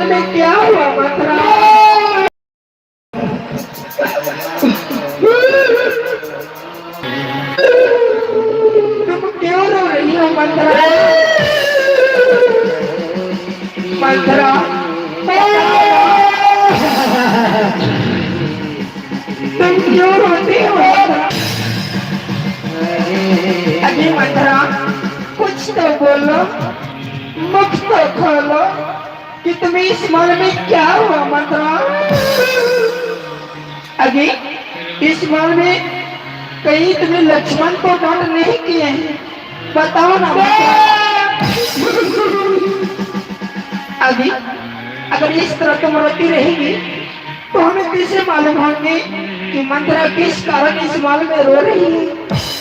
में क्या हुआ मंत्रा? तुम क्यों रो रही हो मंत्रा? मंत्रा तुम क्यों रोती हो? अभी मंत्रा कुछ तो बोलो, मुख तो खोलो कि तुम्हें इस मन में क्या हुआ मंत्रा? अभी इस मन में कहीं तुमने लक्ष्मण को दंड नहीं किए हैं? बताओ ना मंत्रा। अभी अगर इस तरह तुम रोती रहेगी तो हमें कैसे मालूम होंगे कि मंत्रा किस कारण इस माल में रो रही है?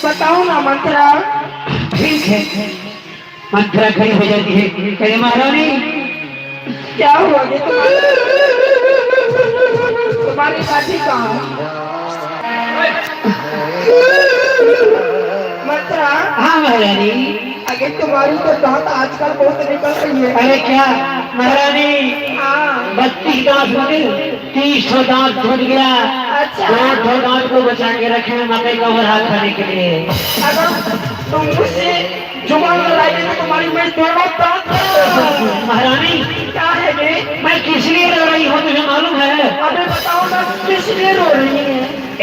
बताओ ना मंत्रा। ठीक है, मंत्रा खड़ी हो जाती है। कहे महारानी क्या हुआ ये तुम्हारी साथी कहाँ? मंत्रा। हाँ महारानी। अगर तुम्हारी तो दांत आजकल बहुत निकल रही है। अरे क्या महारानी, हाँ 32 दांत बने, 30 दांत टूट गया। अच्छा 2 दांत को बचा के रखे हैं मकई का हाथ खाने के लिए। अगर तुम मुझसे जुबान लड़ाई तो तुम्हारी मैं दोनों दांत महारानी क्या है बे? मैं किस लिए रो रही हूँ तुझे मालूम है? अबे बताओ ना किस लिए रो रही है?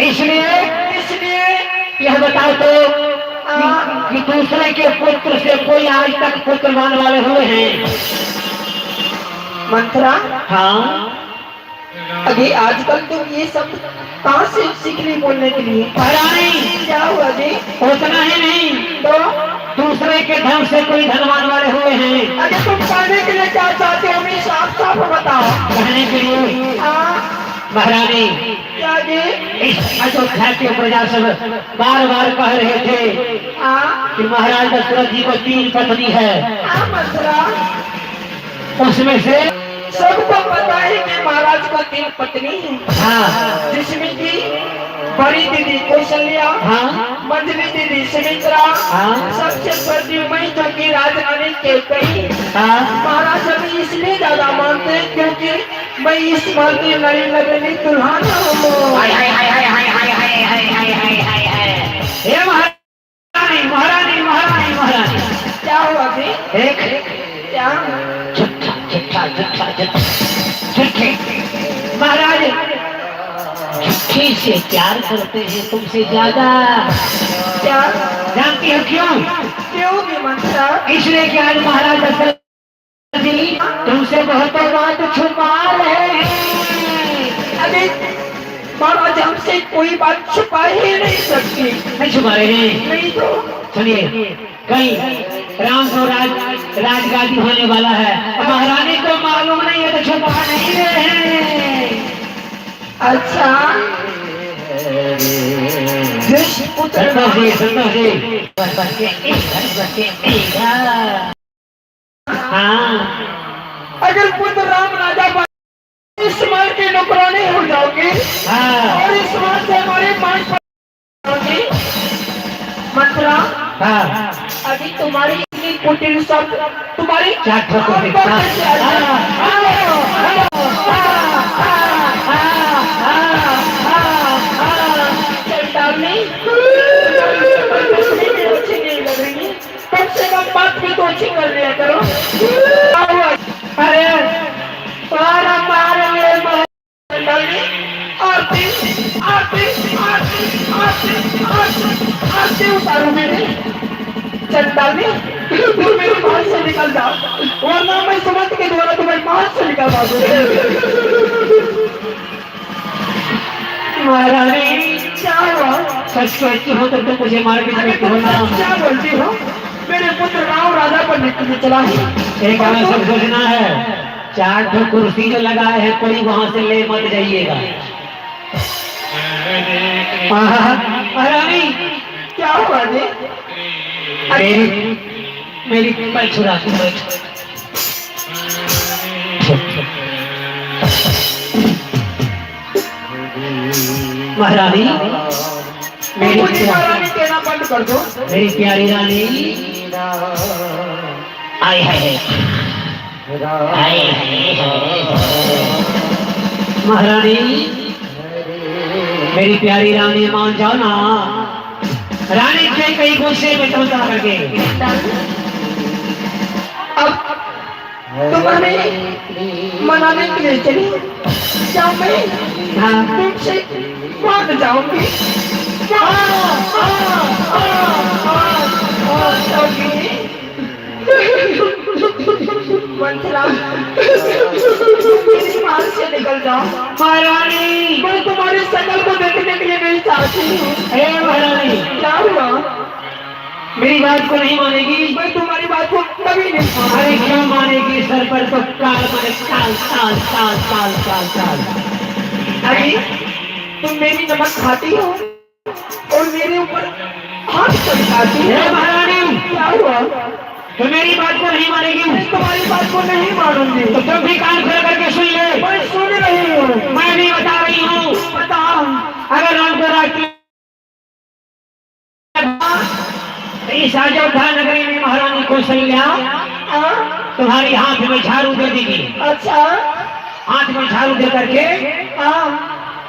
इसलिए यह बताओ तो कि दूसरे के पुत्र से कोई आज तक पुत्रवान वाले हुए हैं? मंत्रा हाँ अभी आजकल तुम ये सब कहाँ से सीख रही बोलने के लिए? महारानी क्या हुआ जी? उतना ही नहीं, तो दूसरे के धन से कोई धनवान वाले हुए हैं। अरे तुम कहने के लिए क्या चाहते हो? मैं साफ साफ बताओ। कहने के लिए हाँ महारानी क्या जी? इस अयोध्या के प्रजा सब बार बार कह रहे थे हाँ कि महाराज दशरथ जी को 3 पत्नी है। हाँ मंत्रा उसमें से सबको पता है कि महाराज का 3 पत्नी है। हाँ जिसमें की बड़ी दीदी कौशल्या, हाँ मंझली दीदी सुमित्रा, हाँ सबसे बड़ी मैं जो की राजरानी केकई। हाँ महाराज अभी इसलिए ज्यादा मानते हैं क्योंकि मैं इस महल की नई नगरी दुल्हन हूँ। हाय हाय हाय हाय हाय हाय हाय हाय हाय हाय हाय हाय। हे महारानी महारानी महारानी महारानी क्या हुआ जी? एक क्या? झूठे महाराज झूठे से प्यार करते हैं तुमसे ज्यादा। क्या जानती हो क्यों? क्यों भी मंत्रा? इसलिए कि आज महाराज दशरथ जी तुमसे बहुत बात छुपा रहे हैं। अभी महाराज हमसे कोई बात छुपा ही नहीं सकती। नहीं छुपा रहे हैं? नहीं तो सुनिए, कहीं राम को राजगादी होने वाला है, महारानी को मालूम नहीं है तो छुपा नहीं रहे हैं। अच्छा हाँ अगर पुत्र राम राजा बने इस महल के नौकरानी हो जाओगे। हाँ और इस महल से हमारे मान होगी। मंत्रा हाँ अभी तुम्हारी इतनी कुटिल सब तुम्हारी क्या ठोकर कम से कम बात भी तो अच्छी कर लिया करो। अरे आरती उतारो मेरे चंदा में तुम मेरे माल से निकल जाओ वरना मैं समझ के द्वारा तुम्हें माल से निकलवा दूंगा। महारानी क्या हुआ? सच कहती हो तो मुझे मार के अरे तुम क्या बोलती हो? मेरे पुत्र राम राजा पर निकलने चला है। एक हमें सब सोचना है, 4 कुर्सी जो लगाए हैं कोई वहां से ले मत जाइएगा। महारानी क्या हुआ जी? मेरी पैर छुड़ा के बैठ। महारानी मेरी महारानी कहना बंद कर दो। मेरी प्यारी रानी आई है। महारानी मेरी प्यारी रानी मान जाओ ना। रानी के कई गुस्से में तोता करके अब तुम्हारे मनाने के लिए चली जाओ, मैं तुमसे भाग जाऊंगी। मंथरा मेरी मां से निकल जाओ। महारानी मैं तुम्हारी शक्ल को देखने के लिए नहीं चाहती हूँ। हे महारानी क्या हुआ? मेरी बात को नहीं मानेगी? मैं तुम्हारी बात को कभी नहीं मानूंगी। अरे क्यों मानेगी? सर पर तो काल माने काल काल काल काल काल काल। अरे तुम मेरी नमक खाती हो और मेरे ऊपर हाथ चमकाती हो। हे महारानी क्या हुआ? तो मेरी बात को नहीं मानेगी? मैं तुम्हारी बात को नहीं मानूंगी। तो तुम भी कान खोल करके सुन ले। मैं सुन रही हूँ। मैं भी बता रही हूँ। बताओ। अगर रामपुर राज इस अयोध्या नगरी में महारानी कौशल्या तुम्हारी हाथ में झाड़ू दे देगी। अच्छा, हाथ में झाड़ू दे करके हाँ,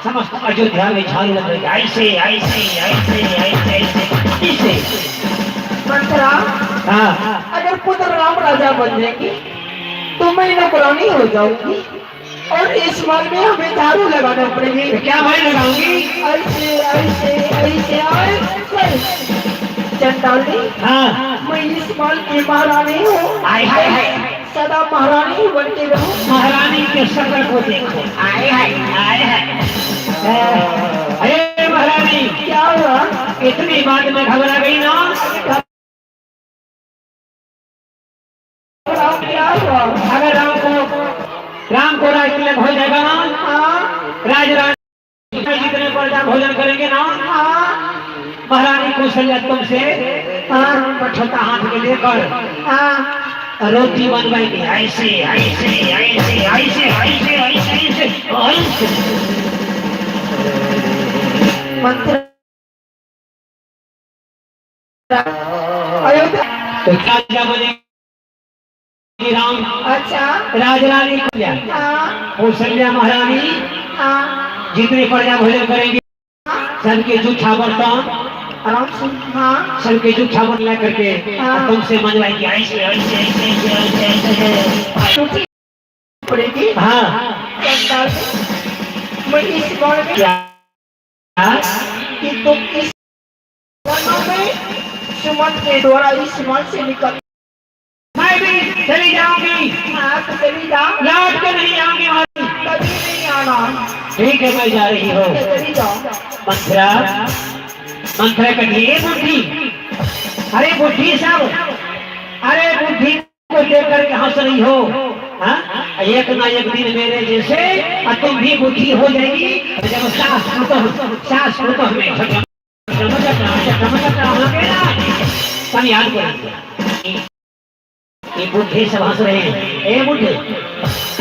समस्त अयोध्या में झाड़ू लगेगा। ऐसे ऐसे ऐसे ऐसे ऐसे ऐसे। मंत्रा, हाँ अगर पुत्र राम राजा बन जाएंगे तो मैं नौकरानी हो जाऊंगी और इस माल में हमें झाड़ू लगाना पड़ेगी। तो क्या मैं लगाऊंगी? ऐसे ऐसे ऐसे ऐसे। चंडाली, हाँ मैं इस माल की महारानी हूँ। आय हाय हाय। सदा महारानी ही बनती रहूं। महारानी के शक्ल को देखो। आय हाय आय हाय। अरे महारानी क्या हुआ? इतनी बात में घबरा गई ना? क्या हुआ? अगर राम को राज तिलक हो जाएगा ना, हाँ, राज रानी जितने प्रजा भोजन करेंगे ना, हाँ, महारानी कौशल्या तुमसे कठोता हाथ में लेकर हाँ, रोटी बनवाएंगे। ऐसे ऐसे ऐसे ऐसे ऐसे ऐसे ऐसे। मंत्र अयोध्या। तो क्या बनेगी? राम अच्छा, राज रानी कौशल्या, हाँ, कौशल्या महारानी हाँ, जितने प्रजा भोजन करेंगे सबके जूठा बर्तन आराम से, हाँ, सबके जूठा बर्तन ला करके हाँ। तुमसे मनवाएंगे। ऐसे ऐसे ऐसे ऐसे ऐसे ऐसे। छुट्टी पड़ेगी। हाँ चंडाल, मैं इस बार में क्या? कि तुम इस गानों में सुमन के द्वारा इस माल से निकल। मैं भी चली जाऊंगी। हाँ, तो चली जाओ। लौट के नहीं आऊंगी महारानी। कभी नहीं आना। ठीक है मैं जा रही हूँ। चली जाओ। मंथरा मंथरा कहिए बुद्धि। अरे बुद्धि सब, अरे बुद्धि को देख करके हंस रही हो। हाँ? एक ना एक दिन मेरे जैसे और तुम भी बुद्धि हो जाएगी। जब सास को तो हमें सब याद करेंगे। ये बुद्धि सब हंस रहे हैं। ए बुद्धि,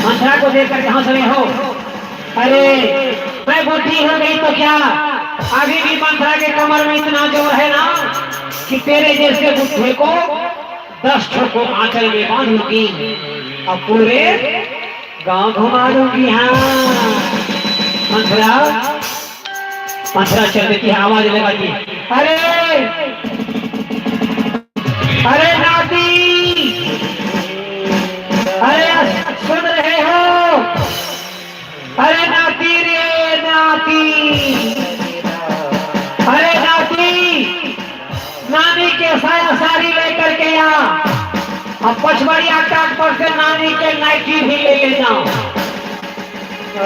मंथरा को देख करके हंस रहे हो। अरे मैं बुद्धि हो गई तो क्या, अभी भी मंथरा के कमर में इतना जोर है ना कि तेरे जैसे बुद्धि को 10 ठोको आंचल में बांधूंगी और पूरे गांव घुमा दूंगी। हाँ मंथरा, मंथरा चल देती है, आवाज लगाती। अरे अरे नाती, अरे सुन रहे हो? अरे नाती रे नाती, अरे नाती, नानी के साया साड़ी लेकर के आ और पचमढ़िया काट पर से नानी के नाइटी भी ले लेना।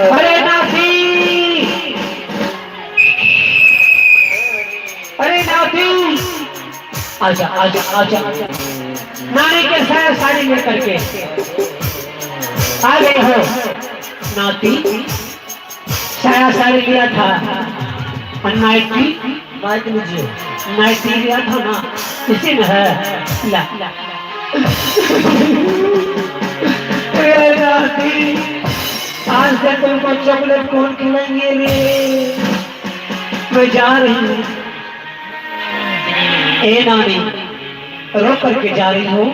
अरे नाती, अरे नाती, आजा आजा आजा, नानी के साया साड़ी लेकर के आ गए हो। नाती साया साड़ी लिया था और नाइटी बात मुझे नाइटी लिया था ना, इसी में है। ला नाती, आज से तुमको चॉकलेट कौन खिलाएंगे रे? मैं जा रही हूँ। ए नानी, रो करके जा रही हो?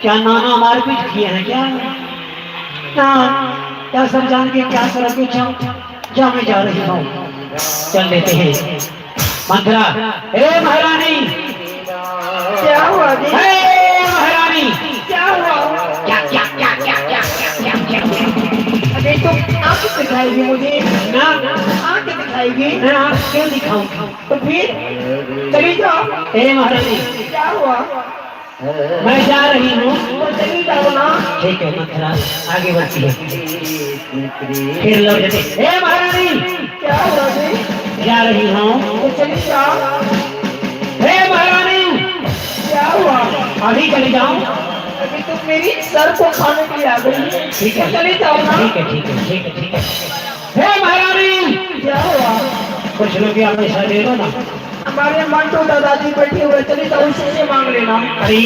क्या नाना मारपीट किए हैं क्या? ना, क्या सब जान के क्या करोगे? जा मैं जा रही हूँ, चल लेते हैं। मंत्रा, ए महारानी, क्या हुआ जी? ए महारानी, क्या हुआ? क्या क्या क्या क्या क्या क्या क्या क्या? अरे तुम आंख दिखाएगी मुझे? ना आंख दिखाएगी? मैं आँख क्यों दिखाऊं? तो फिर चली जाओ। ए महारानी, क्या हुआ? मैं जा रही हूँ। तो चली जाओ ना। ठीक है मंत्रा, आगे बढ़ती है, फिर लौट जाते। ए महारानी, क्या हुआ जी? जा रही हूँ। तो चली जाओ। हे महारानी, क्या हुआ? अभी चली जाऊं? अभी तुम मेरी सर को खाने के लिए आ गई। ठीक है, तो चली जाओ ना। ठीक है ठीक है ठीक है ठीक है। हे महारानी, क्या हुआ? कुछ रुपया पैसा दे दो ना। हमारे मंटू दादाजी बैठे हुए, चली जाओ, उसी से मांग लेना। अरे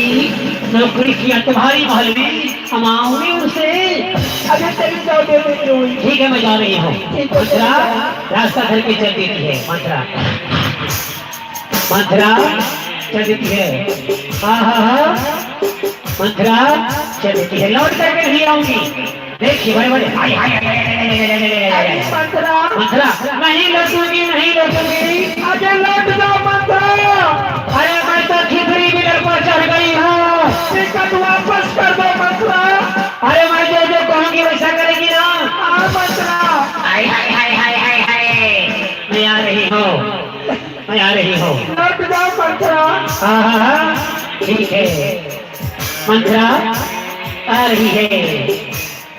नौकरी किया तुम्हारी महल में, हम आऊंगी उनसे। अभी चली जाओ, दे देती हूँ। ठीक है मैं जा रही हूँ। ठीक है, मंत्रा रास्ता धर के चल देती है। मंत्रा मंत्रा चल देती है। हाँ हाँ हाँ, मंत्रा चल देती है, लौट करके नहीं आऊंगी। देखिए बड़े बड़े अरे मंत्रा, मंत्रा, नहीं लौटूंगी नहीं लौटूंगी। अरे लौट जाओ मंत्रा। अरे मैं तो खिचड़ी भी डर पर चढ़ गई हूँ। टिकट वापस कर दो मंत्रा। अरे मैं जो जो कहूंगी वैसा करेगी ना? हाँ मंत्रा। हाय हाय हाय हाय हाय हाय, मैं आ रही हूँ, मैं आ रही हूँ। लौट जाओ मंत्रा। हाँ हाँ हाँ, ठीक है। मंत्रा आ रही है,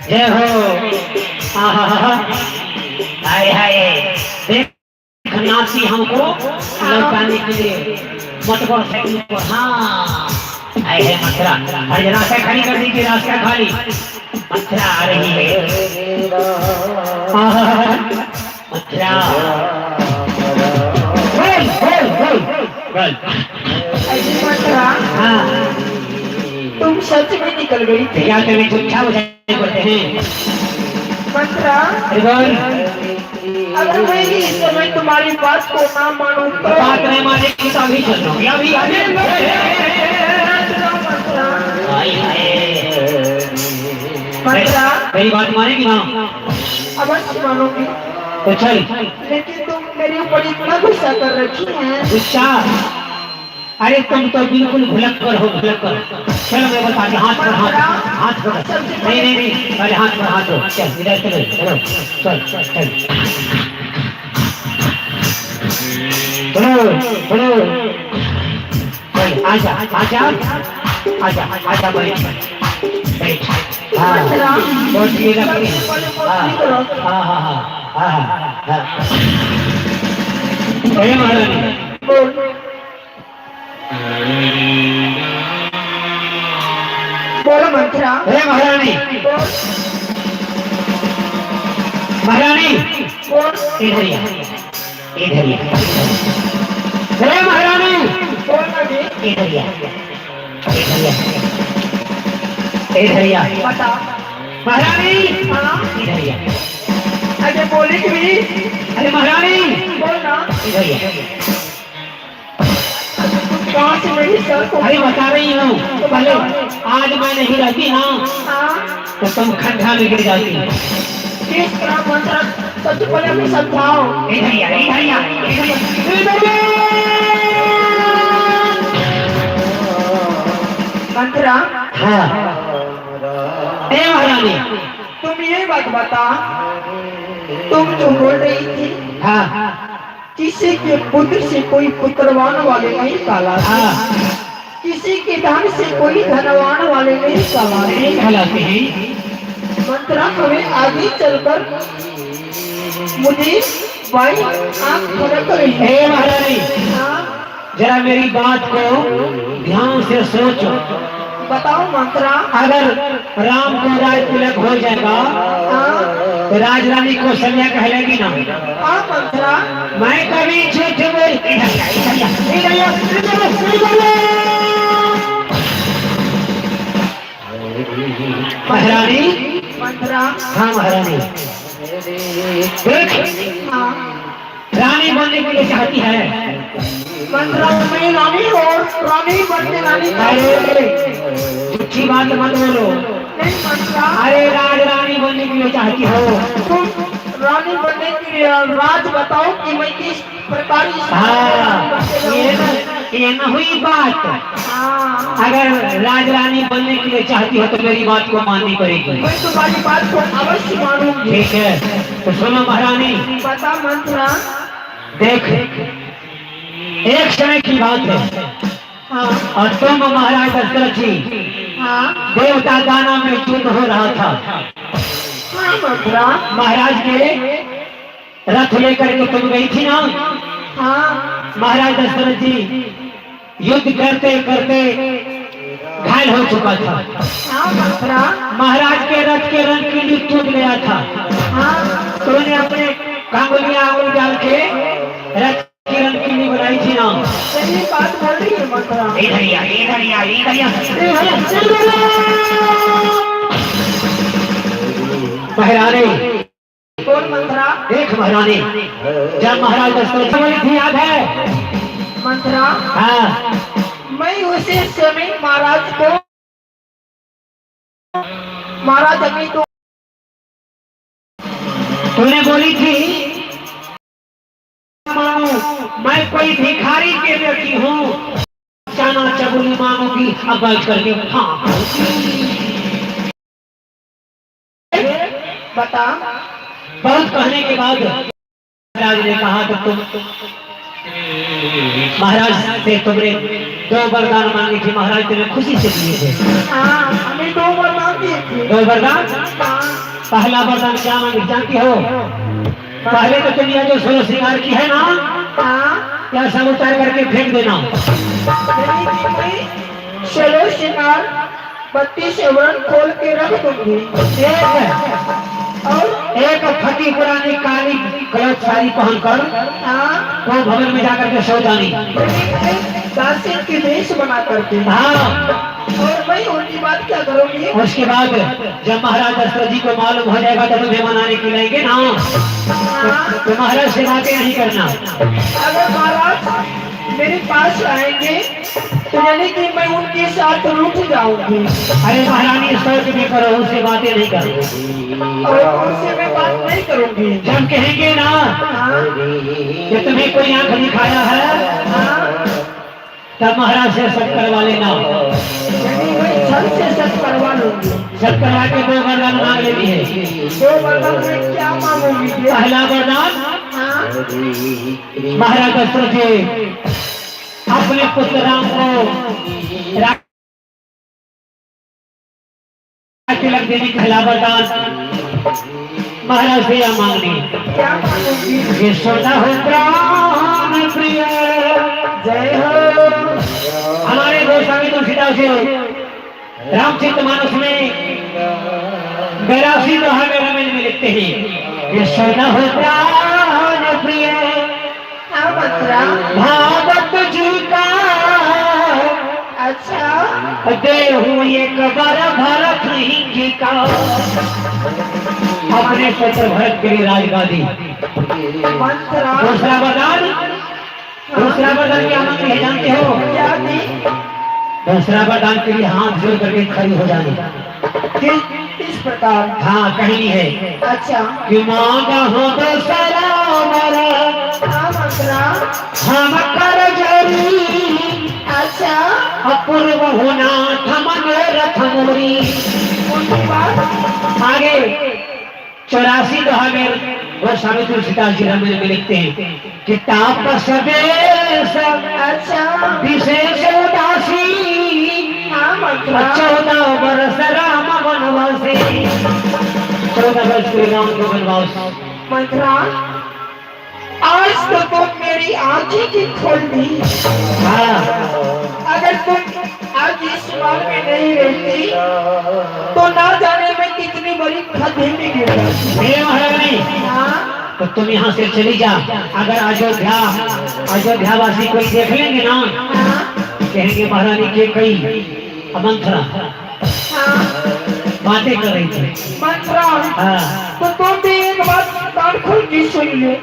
जय हो। हाँ हाँ हाँ, हाय हाय, देख नाती हमको लौटाने के लिए मोटरसाइकिल पर। हाँ आए है मंत्रा, हर जना से खड़ी कर दी थी, रास्ता खाली। मंत्रा आ रही है। हाँ हाँ हाँ, मंत्रा बोल बोल बोल बोल। अरे मंत्रा, हाँ तुम सच में निकल गई थी। क्या तुम्हें चुपचाप हो जाने पड़ते हैं? मंत्रा, अरे बोल, अगर मैं इस समय तुम्हारी बात को ना मानूं तो बात नहीं माने की तो अभी चल रहा अभी हाय हाय। मंत्रा, मेरी बात मानेगी ना? अवश्य मानूंगी, तो चल। लेकिन तुम मेरे ऊपर इतना गुस्सा कर रखी है। गुस्सा? अरे तुम तो बिल्कुल भुलक कर हो, भुलक कर। चलो मैं बता के, हाथ पर हाथ, हाथ पर। नहीं नहीं नहीं, अरे हाथ पर हाथ हो। चल इधर चलो, चलो चल चल चल। चलो चलो, चल आजा आजा आजा आजा बैठ बैठ। हाँ बहुत ठीक है। हाँ हाँ हाँ हाँ हाँ हाँ। अरे महारानी, बोलो मंत्रा। अरे महारानी, महारानी इधर ही, इधर ही। अरे महारानी, बोलना जी। इधर ही, इधर ही, इधर ही। बता। महारानी, हाँ, इधर ही। अरे बोली कि भी। अरे महारानी, बोलना। इधर ही। कहाँ से मेरी सर को? अरे बता रही हूँ, तो पहले आज मैं नहीं रहती ना हाँ, तो तुम खड्डा में गिर जाती। किस तरह मंत्रा? सबसे पहले हमें समझाओ। इधर ही, इधर ही। मंत्रा, हाँ ए महारानी, तुम ये बात बता, तुम जो बोल रही थी हाँ किसी के पुत्र से कोई पुत्रवान वाले नहीं कहलाते, हाँ, किसी के धन से कोई धनवान वाले नहीं कहलाते। कहलाते हैं। मंत्रा, हमें आगे चलकर मुझे भाई आँख फड़क रही है। ए महारानी, हाँ, जरा मेरी बात को ध्यान से सोचो। बताओ मंत्रा। अगर राम को राज तिलक हो जाएगा हाँ, तो राजरानी को संज्ञा कहलेगी ना? हाँ मंत्रा। मैं कभी झूठ बोल महारानी। मंत्रा, हाँ महारानी, देख हाँ, रानी बनने के लिए चाहती है। मंत्रा मैं रानी हो, रानी बनने रानी अरे झूठी बात मत बोलो। नहीं मंत्रा, अरे रानी बनने के लिए चाहती हो। तुम रानी बनने के लिए राज बताओ कि मैं किस प्रकार हाँ, ये न हुई बात। हाँ, अगर रानी बनने के लिए चाहती हो तो मेरी बात को माननी पड़ेगी। मैं तुम्हारी बात को अवश्य मानूंगी। ठीक है, तो सुनो महारानी। बता मंत्रा। देख, एक समय की बात है। हाँ और तुम महाराज दशरथ जी, हाँ देवता दाना में युद्ध हो रहा था। हाँ मंत्रा। महाराज के रथ लेकर के तुम गई थी ना। हाँ महाराज दशरथ जी युद्ध करते करते घायल हो चुका था। हाँ मंत्रा। महाराज के रथ के रंग की नींव टूट गया था। हाँ तो उन्हें अपने कांगुलियां आंगुल डाल के रथ की रंग की नींव बनाई थी ना। सही बात बोल रही है मंत्रा। महारानी, कौन मंत्रा? देख महारानी, जब महाराज दशरथ वाली थी याद है? मंत्रा, हाँ, मैं उसी समय महाराज को, महाराज अभी तो तूने बोली थी मैं कोई भिखारी के बेटी हूँ, चाना चबुली मांगूंगी। अब बैठ करके हाँ बता। बहुत कहने के बाद महाराज ने कहा कि तुम महाराज से तुमने 2 वरदान मांगी थी। महाराज तुम्हें खुशी से दिए थे। हाँ हमें 2 वरदान दिए थे। 2 वरदान। हाँ पहला वरदान क्या मांगी जानती हो? पहले तो तुम यह जो सोलो श्रृंगार की है ना, हाँ क्या सब उतार करके फेंक देना। चलो शिकार 32 आवरण खोल के रख दूंगी। और एक फटी पुरानी काली गलत साड़ी पहनकर हाँ वो भवन में जाकर के सो जानी। दासी की वेश बना करके। हाँ, और मैं उनकी बात क्या करूंगी? उसके बाद जब महाराज दशरथ जी को मालूम हो जाएगा तो तुम्हें मनाने के लाएंगे ना। तो महाराज से बातें नहीं करना। अगर महाराज मेरे पास आएंगे तो यानी कि मैं उनके साथ रूठ जाऊंगी। अरे महारानी सोच भी करो, उससे बातें नहीं करो। और उनसे मैं बात नहीं करूंगी। जब कहेंगे ना हाँ कि तुम्हें कोई आंख दिखाया है, हाँ तब महाराज से सब करवा लेना। यानी मैं छल से सब करवा लूंगी। सब करवा के 2 वरदान मांग लेनी है। 2 वरदान में क्या मांगूंगी? पहला वरदान, हाँ महाराज दशरथ जी अपने पुत्र राम को तिलक देने का पहला वरदान महाराज से यह मांगनी। क्या मांगूंगी? ये श्रोता हो प्राण प्रिय, जय हो। हमारे गोस्वामी तुलसीदास जी रामचरितमानस में 82 दोहा में रामायण में लिखते हैं, ये श्रोता हो प्राण प्रिय हाँ मंत्रा। भागवत जी का अच्छा देहु एक बार भरत जी का। अपने पुत्र भरत के लिए राजगादी। मंत्रा। दूसरा वरदान, दूसरा वरदान क्या मांगते हैं जानते हो? क्या दी? दूसरा वरदान के लिए हाथ जोड़ करके खड़ी हो जानी। किस प्रकार? हाँ कहनी है अच्छा कि मांगा हो दूसरा वरदान हाँ मंत्रा। हम कर जरी, अच्छा अपूर्व होना थमन रथ मोरी। उनकी बात आगे 84 दोहा में गोस्वामी तुलसीदास जी रामायण में लिखते हैं कि तापस वेश अच्छा विशेष उदासी, हाँ मंत्रा। 14 वर्ष राम वनवासी। 14 वर्ष श्री राम को वनवास। मंत्रा आज तो तुम मेरी आंखें की खोल दी। हाँ, अगर तुम आज इस माल में नहीं रहती तो ना जाने में कितनी बड़ी खड्डे में गिर जाती। हे महारानी, हाँ तो तुम यहाँ से चली जा। अगर अयोध्यावासी कोई देख लेंगे ना, कहेंगे महारानी के कई मंत्रा हाँ बातें कर रही थी। मंत्रा हाँ, तो तुम भी एक बात कान खोल के सुन ले।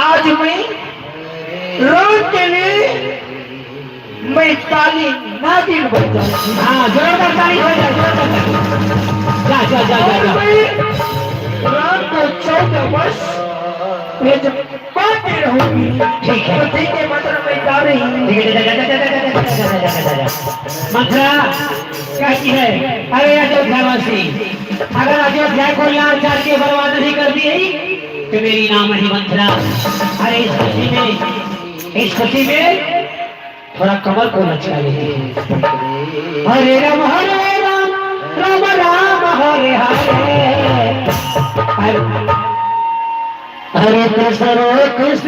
आज मैं रोज के लिए मैं ताली नागिन बन जाऊंगी। हाँ जोरदार ताली हो जाए, जोरदार ताली। जा जा जा जा जा। मैं रात को 14 वर्ष मैं जब बातें रहूंगी। ठीक है। तो ठीक है, मतलब मैं जा रही हूँ। ठीक है, जा जा जा जा जा जा जा जा जा जा जा। मथुरा कहती है, अरे अयोध्यावासी, अगर अयोध्या को लाल चार के बर्बाद नहीं कर दी तो मेरी नाम है मथुरा। अरे इस खुशी में थोड़ा कमर को लचका लेते हैं। हरे राम राम राम हरे हरे, हरे कृष्ण कृष्ण हरे कृष्ण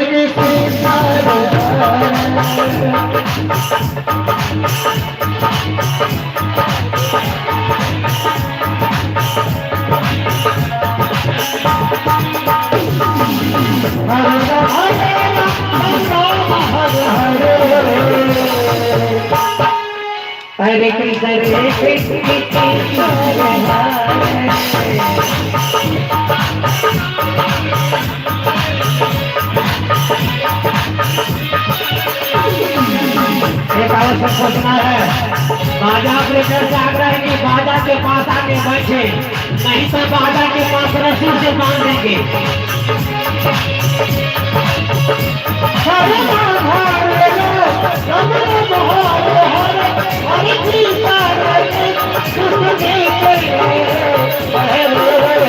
एक आवश्यक सूचना है, बाजा ऑपरेटर से आग्रह है कि बाजा के पास आके बैठे, नहीं तो बाजा के पास रस्सी से बांध देंगे। हरे राम हरे राम राम हरे हरे, हरे कृष्ण कृष्ण कृष्ण हरे राम हरे।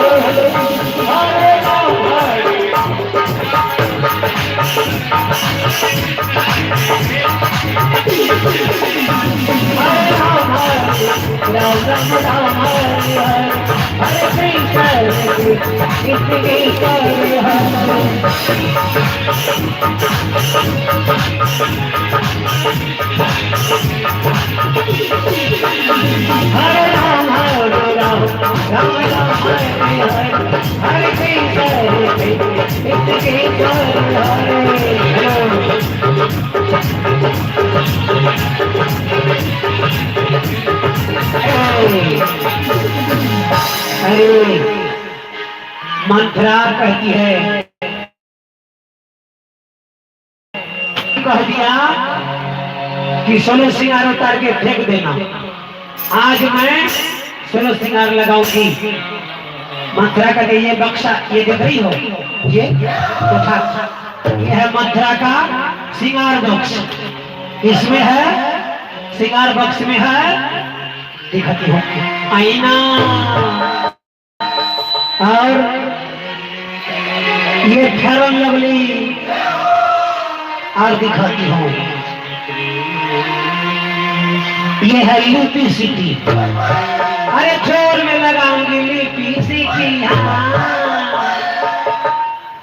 अरे मंत्रा कहती है, कह दिया कि सोलह श्रृंगार उतार के फेंक देना। आज मैं सोलह श्रृंगार लगाऊंगी। मंत्रा का ये बक्सा, ये देख रही हो, ये उठा, ये है मंत्रा का श्रृंगार बक्स। इसमें है श्रृंगार बक्स में है, दिखाती हो आईना, और ये फेयर लवली, और दिखाती हूँ ये है लिपी सिटी। अरे चोर में लगाऊंगी लिपी सिटी,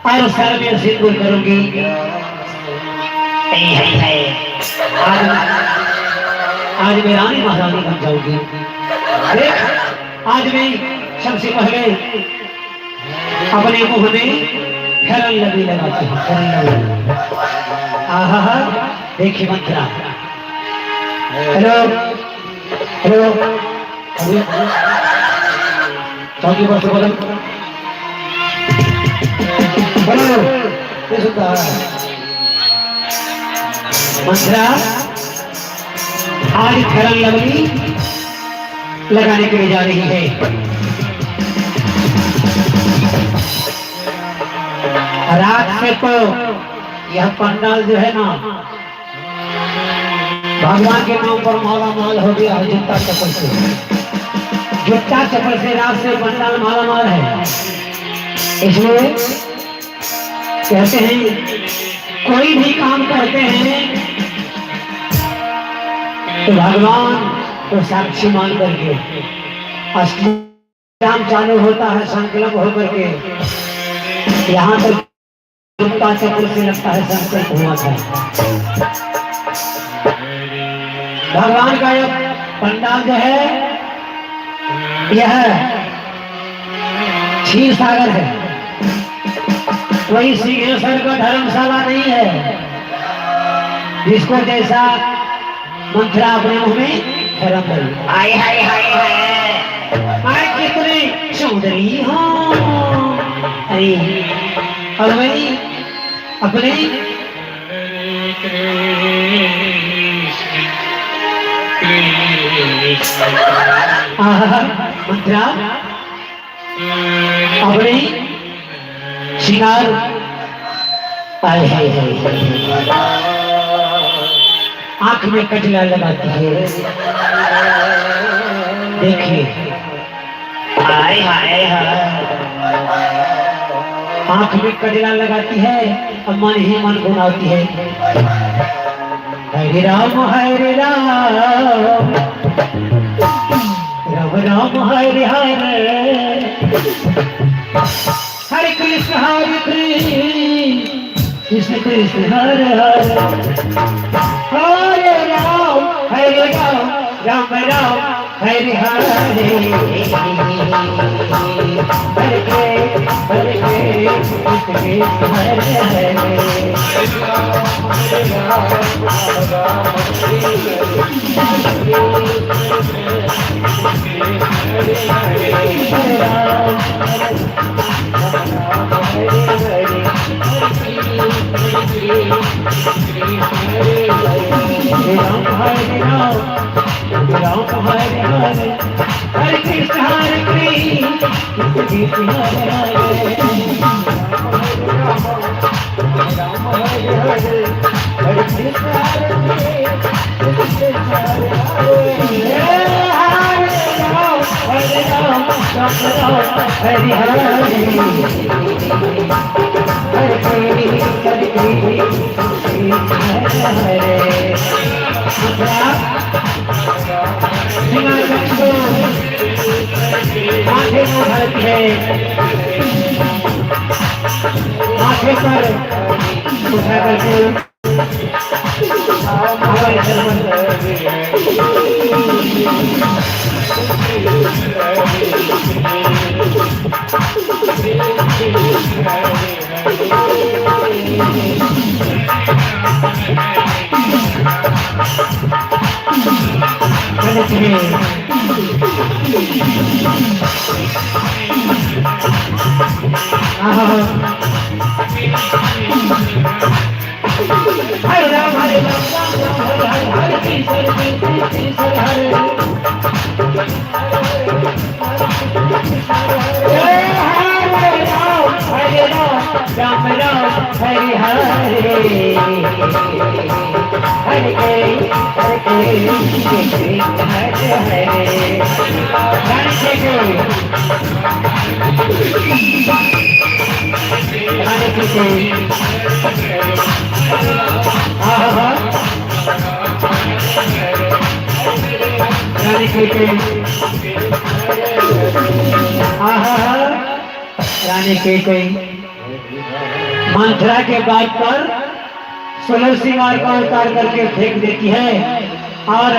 और सर में सिंदूर करूंगी। आज मैं रानी महारानी बन जाऊंगी। अरे आज मैं सबसे पहले अपने मुंह में फेयर लवली लगाती हूँ, फेयर लवली। आहा देखिए मंत्रा, हेलो हेलो, चौकी पर से बोलो, हेलो, ये सुनता है मंत्रा। आज फेयर लवली लगाने के लिए जा रही है। रात से तो यह पंडाल जो है ना, भगवान के नाम पर माला माल हो गया है। जूता चप्पल से, जूता चप्पल से रात से पंडाल माला माल है। इसलिए कहते हैं कोई भी काम करते हैं तो भगवान को साक्षी मान करके अष्टयाम चालू होता है, संकल्प होकर के। यहाँ तक जूता चप्पल से लगता है संकल्प हुआ था। भगवान का यह पंडाल जो है, यह क्षीर सागर है, कोई सिंहेश्वर का धर्मशाला नहीं है। जिसको जैसा मंत्रा अपने मुंह में धर्म करी। आय हाय हाय हाय, कितने सुंदरी हो। अरे और वही अपने मंत्रा अपने श्रृंगार आए आंख में कजला लगाती है। देखिए हाय हाय हाय आंख में कजला लगाती है और मन ही मन गुनाती है। हरे राम राम राम हरे हरे हरे कृष्ण कृष्ण कृष्ण हरे हरे हरे राम राम राम हरे हरे हरे कृष्ण हरे हरे हरे कृष्ण माथे पर उठा करके हरे राम हरे राम राम हरे हरे रानी के कोई मंत्रा के बात पर 16 श्रृंगार का उतार करके फेंक देती है और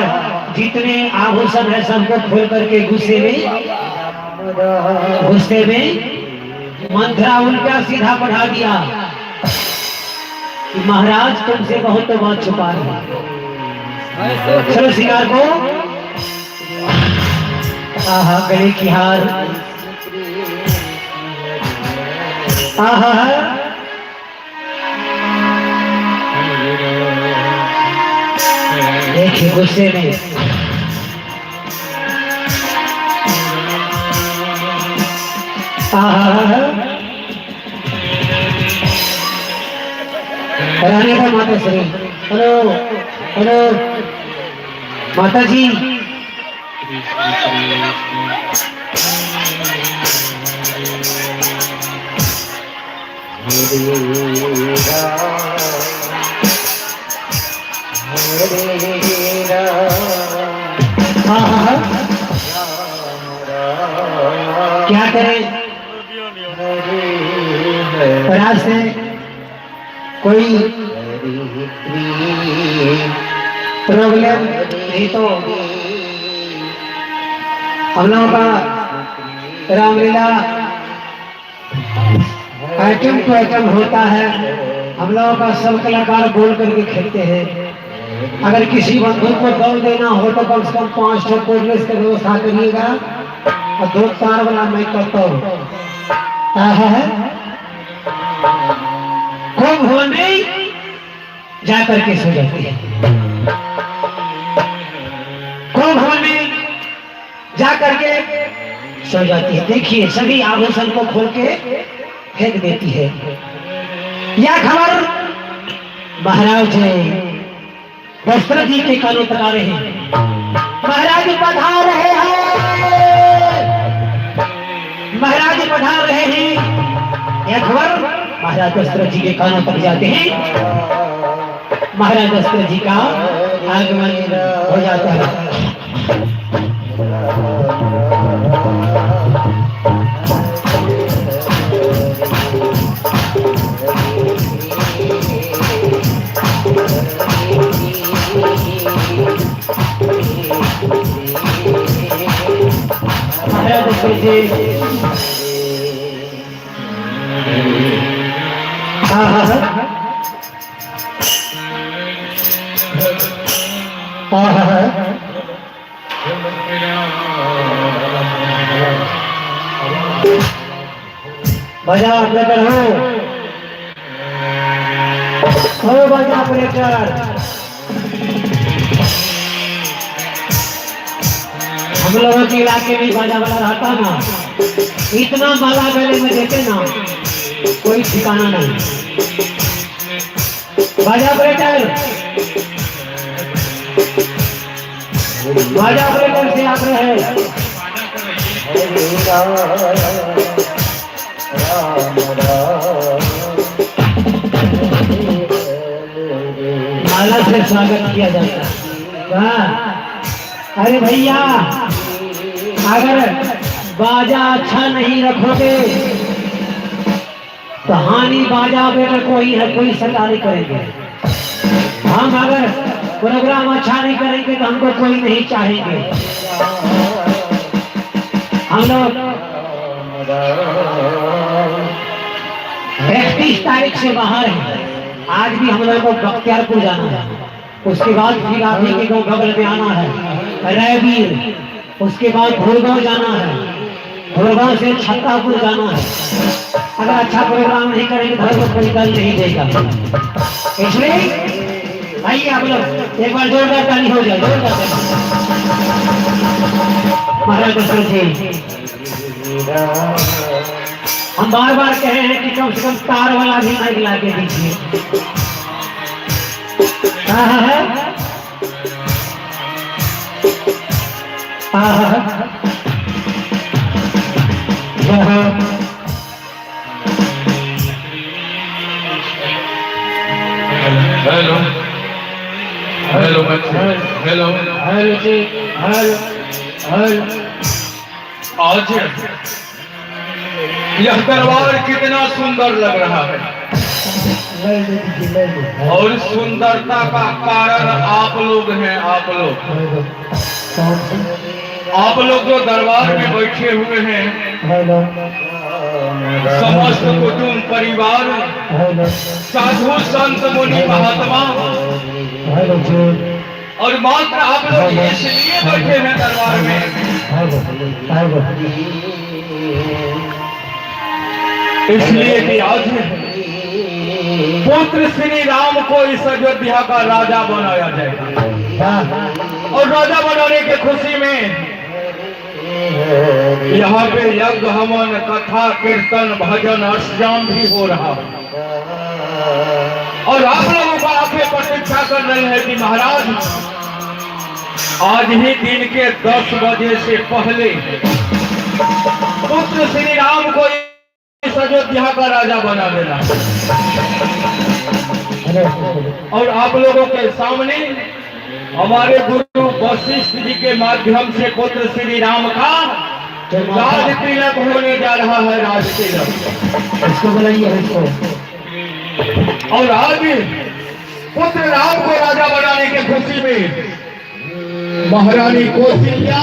जितने आभूषण है सबको खोल करके गुस्से में मंत्रा उल्टा सीधा बढ़ा दिया कि महाराज तुमसे बहुत तो बात छुपा है। 16 श्रृंगार को गले की हार देखिए गुस्से में रानी का माता श्री हेलो हेलो माता जी क्या करें रास्ते कोई प्रॉब्लम नहीं तो हम लोगों का रामलीला आइटम टू आइटम होता है। हम लोगों का सब कलाकार बोल करके खेलते हैं। अगर किसी बंधु को दौड़ देना हो तो कम से कम 5 ठो कोर्नेस की व्यवस्था करिएगा और 2 तार वाला मैं करता हूँ। खूब भवन जा करके सो जाती है। को भवन में जा करके सो जाती है। देखिए सभी आभूषण को खोल के फेंक देती है। यह खबर महाराज दशरथ जी के कानों तक आ रहे हैं। महाराज पधार रहे हैं, महाराज पधार रहे हैं। यह खबर महाराज दशरथ जी के कानों तक जाते हैं। महाराज दशरथ जी का आगमन हो जाता है। महाराज दशरथ जी बजा ऑपरेटर हो बजा ऑपरेटर। हम लोगों के इलाके में बाजा वाला रहता ना, इतना माला गले में देते ना, कोई ठिकाना नहीं। बाजा ऑपरेटर, बाजा ऑपरेटर से आप रहे। माला से स्वागत किया जाता है। अरे भैया अगर बाजा अच्छा नहीं रखोगे तो हानि बाजा बेटा कोई है, कोई सरकारी करेंगे। हम अगर प्रोग्राम अच्छा नहीं करेंगे तो हमको कोई नहीं चाहेंगे। हम लोग 31 तारीख से बाहर हैं। आज भी हम लोग को बख्तियारपुर जाना है, उसके बाद फिर आप ही के बगल में आना है रायवीर, उसके बाद भोरगांव जाना है, भोरगांव से छत्तापुर जाना है। अगर अच्छा प्रोग्राम नहीं करेंगे तो कोई दल नहीं देगा। इसलिए आइए आप लोग एक बार जोरदार ताली हो जाए, जोरदार ताली। महाराज दशरथ जी हम बार बार कहे हैं कि कम से कम तार वाला भी माइक ला के दीजिए। Hello hello hello hello. आज यह दरबार कितना सुंदर लग रहा है और सुंदरता का कारण आप लोग हैं। आप लोग जो दरबार में बैठे हुए हैं, समस्त कुटुंब परिवार, साधु संत मुनि महात्मा, और मात्र आप लोग इसलिए बैठे हैं दरबार में इसलिए कि आज पुत्र श्री राम को इस अयोध्या का राजा बनाया जाएगा। और राजा बनाने की खुशी में यहाँ पे यज्ञ हवन कथा कीर्तन भजन अष्टयाम भी हो रहा है। और आप लोगों को आंखें प्रतीक्षा कर रहे हैं कि महाराज आज ही दिन के 10 बजे से पहले पुत्र श्री राम को इस अयोध्या का राजा बना देना। और आप लोगों के सामने हमारे गुरु वशिष्ठ जी के माध्यम से पुत्र श्री राम का राज तिलक होने जा रहा है। राज तिलक इसको बुलाइए इसको। और आज पुत्र राम को राजा बनाने के खुशी में महारानी कौशल्या